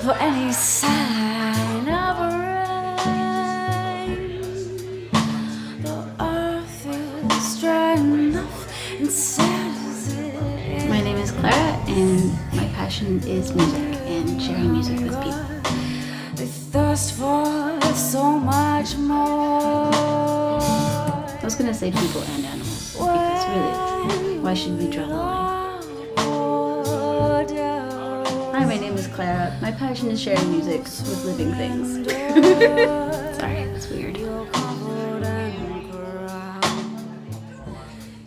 for any sign of rain. The earth is dry enough and sad as it. My name is Clara, and my passion is music and sharing music with people. They thirst for so much more. I was gonna say people and animals, because really, why should we draw the line? Hi, my name is Clara. My passion is sharing music with living things. Sorry, that's weird.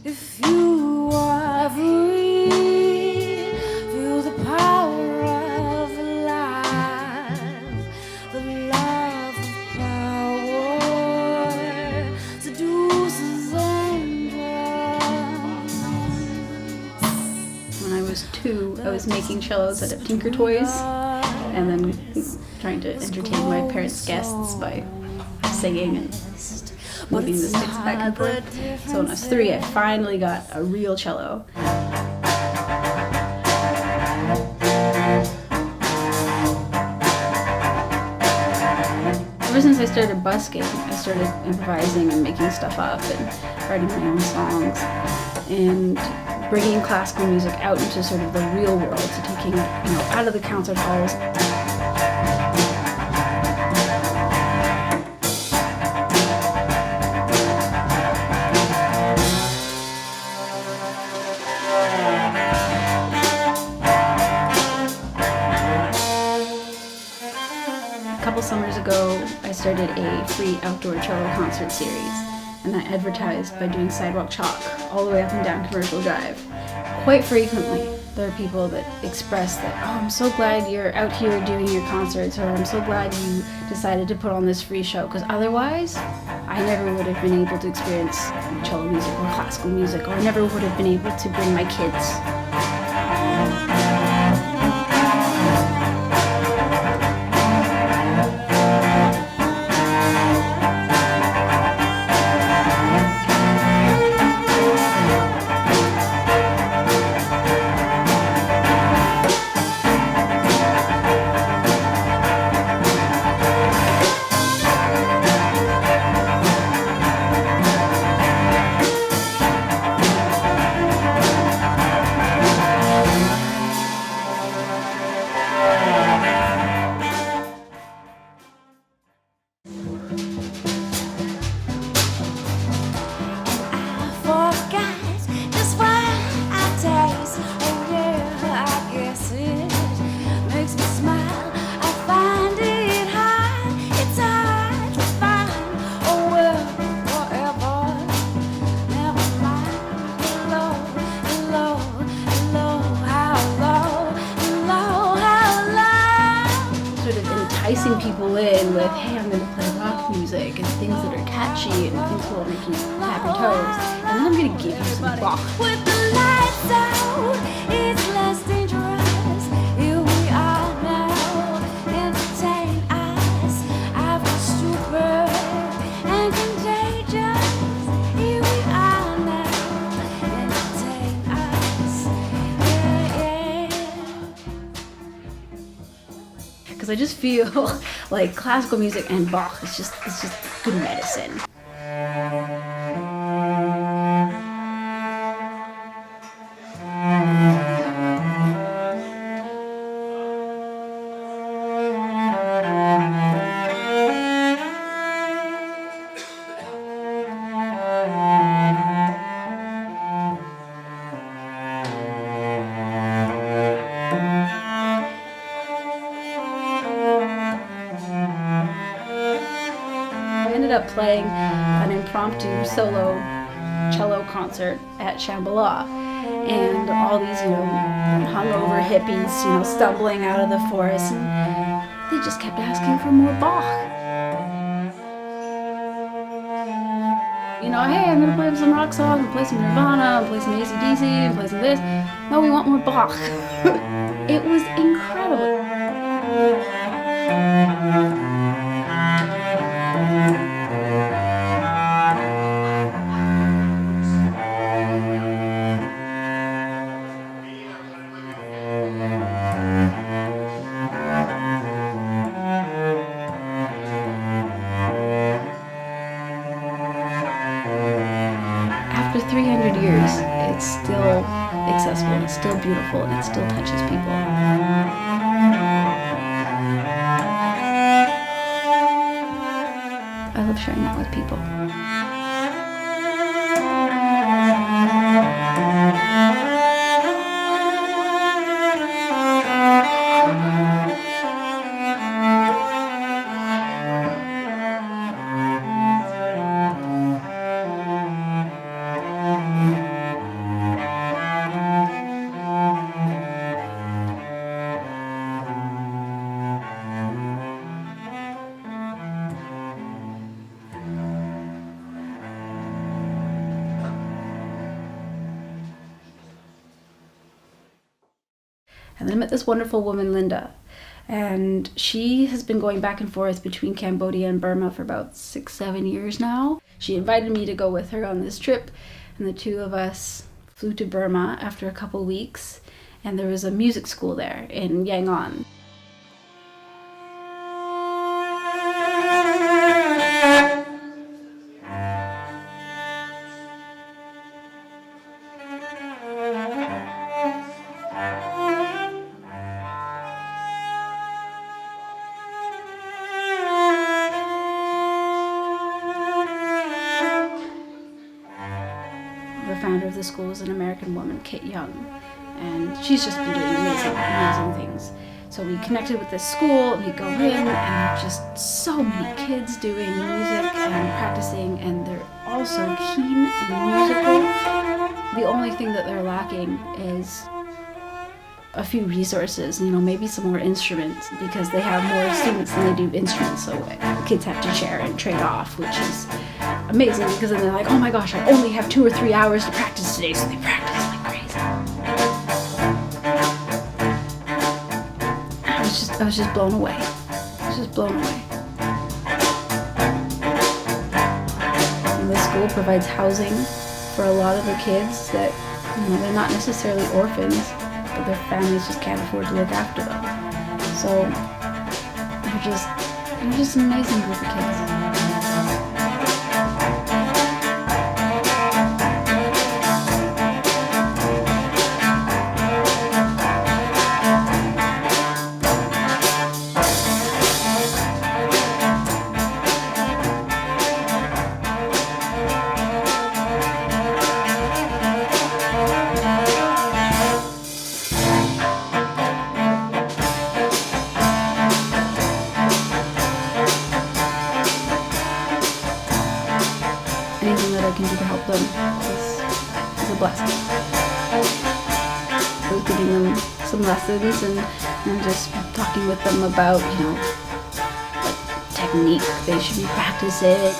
If you are free, feel the power of life, the love of power seduces angels. When I was 2, I was making cellos out of Tinker Toys, and then trying to entertain my parents' guests by singing and moving the sticks back and forth. So when I was 3, I finally got a real cello. Ever since I started busking, I started improvising and making stuff up and writing my own songs and bringing classical music out into sort of the real world, so taking it, out of the concert halls. A couple summers ago, I started a free outdoor cello concert series, and I advertised by doing sidewalk chalk all the way up and down Commercial Drive. Quite frequently, there are people that express that, oh, I'm so glad you're out here doing your concerts, or I'm so glad you decided to put on this free show, because otherwise, I never would have been able to experience cello music or classical music, or I never would have been able to bring my kids. Enticing people in with, hey, I'm going to play rock music and things that are catchy and things that will make you tap your toes, and then I'm going to give you some Bach. With the lights out, it's less dangerous. Here we are now, entertain us. I've been super and contagious. Here we are now, entertain us. Yeah, yeah. Because I just feel like classical music and Bach is just good medicine. I ended up playing an impromptu solo cello concert at Shambhala, and all these, hungover hippies, stumbling out of the forest, and they just kept asking for more Bach. Hey, I'm gonna play some rock songs, and play some Nirvana, and play some AC/DC, and play some this. No, we want more Bach. It was incredible. after 300 years, it's still accessible, it's still beautiful, and it still touches people. I love sharing that with people. And then I met this wonderful woman, Linda, and she has been going back and forth between Cambodia and Burma for about 6-7 years now. She invited me to go with her on this trip, and the two of us flew to Burma after a couple weeks, and there was a music school there in Yangon. The founder of the school is an American woman, Kit Young, and she's just been doing amazing things. So we connected with this school, and we go in, and just so many kids doing music and practicing, and they're all so keen and musical. The only thing that they're lacking is a few resources, maybe some more instruments, because they have more students than they do instruments, so kids have to share and trade off, which is amazing, because then they're like, oh my gosh, I only have 2 or 3 hours to practice today, so they practice like crazy. I was just blown away. And the school provides housing for a lot of the kids that, they're not necessarily orphans, but their families just can't afford to look after them. So they're just an amazing group of kids. Anything that I can do to help them is a blessing. I was giving them some lessons and just talking with them about, what technique they should be practicing.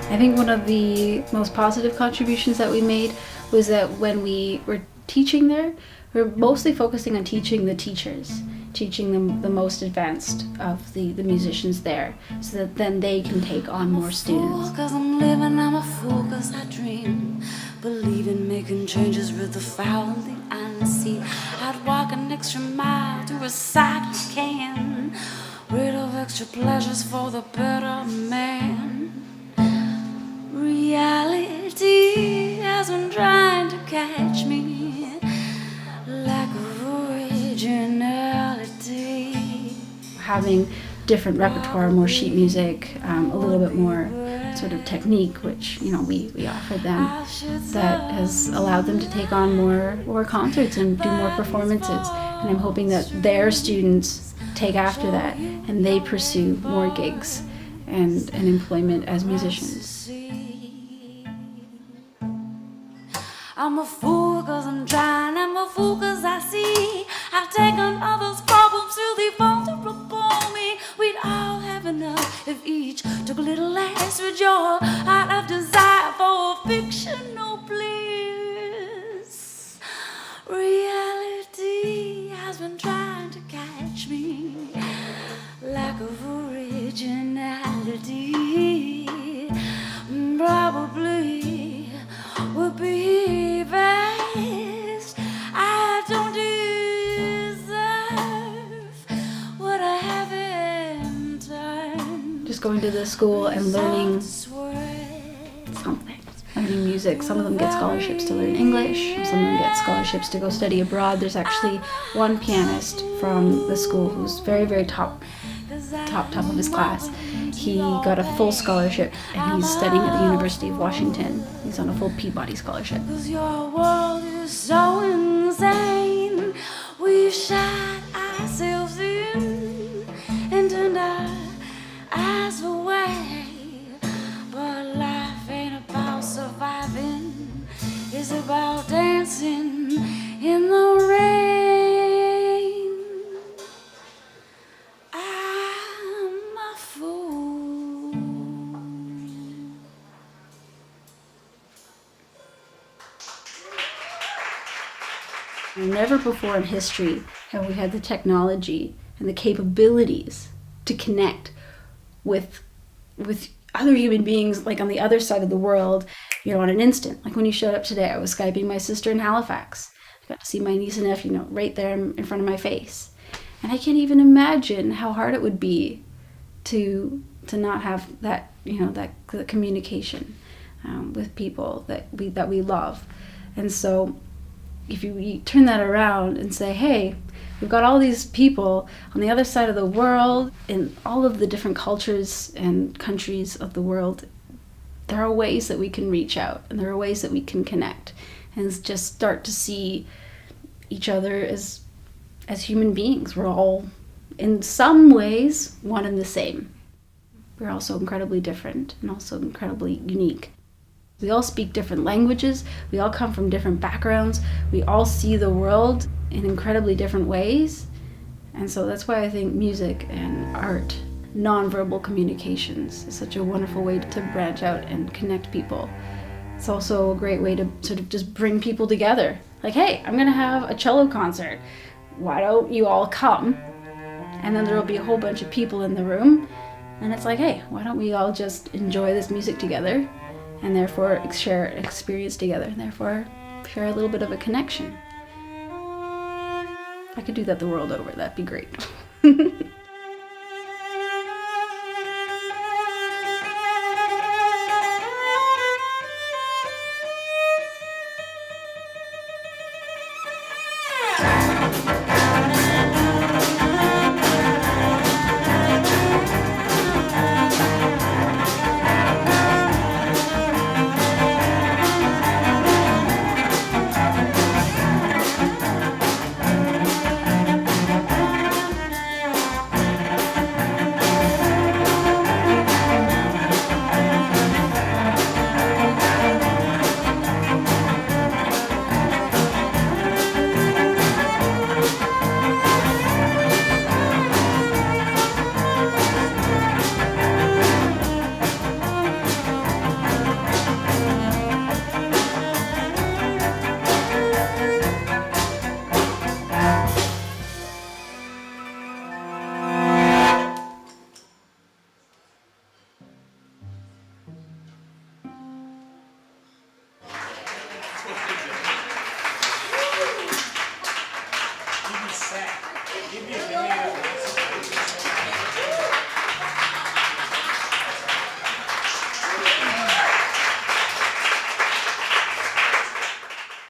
I think one of the most positive contributions that we made was that when we were teaching there, we were mostly focusing on teaching the teachers, teaching them the most advanced of the musicians there, so that then they can take on more students. I'm a fool 'cause I dream, believe in making changes with the foul and the unseen. I'd walk an extra mile to recycle a can, rid of extra pleasures for the better man. Reality has been trying to catch me, lack of originality. Having different repertoire, more sheet music, a little bit more sort of technique, which we offered them, that has allowed them to take on more concerts and do more performances. And I'm hoping that their students take after that and they pursue more gigs and employment as musicians. I'm a fool 'cause I'm trying, I'm a fool 'cause I see I've taken others' problems till they vulnerable me. We'd all have enough if each took a little extra joy out of desire for fictional bliss. Reality has been trying to catch me, lack of originality probably would be best. I don't deserve what I haven't done. Just going to the school and learning something. Learning music. Some of them get scholarships to learn English. Some of them get scholarships to go study abroad. There's actually one pianist from the school who's very, very top of his class. He got a full scholarship and he's studying at the University of Washington. He's on a full Peabody scholarship. 'Cause your world is so insane. We've shot ourselves in and turned our eyes away. But life ain't about surviving. It's about dancing in the rain. I'm a fool. Never before in history have we had the technology and the capabilities to connect with other human beings, like on the other side of the world, on an instant. Like when you showed up today, I was Skyping my sister in Halifax. I got to see my niece and nephew, right there in front of my face. And I can't even imagine how hard it would be to not have that, that communication with people that we love. And so if you turn that around and say, hey, we've got all these people on the other side of the world in all of the different cultures and countries of the world, there are ways that we can reach out and there are ways that we can connect and just start to see each other as human beings. We're all, in some ways, one and the same. We're also incredibly different and also incredibly unique. We all speak different languages, we all come from different backgrounds, we all see the world in incredibly different ways. And so that's why I think music and art, nonverbal communications, is such a wonderful way to branch out and connect people. It's also a great way to sort of just bring people together. Like, hey, I'm gonna have a cello concert. Why don't you all come? And then there'll be a whole bunch of people in the room. And it's like, hey, why don't we all just enjoy this music together? And therefore share an experience together, and therefore share a little bit of a connection. If I could do that the world over, that'd be great.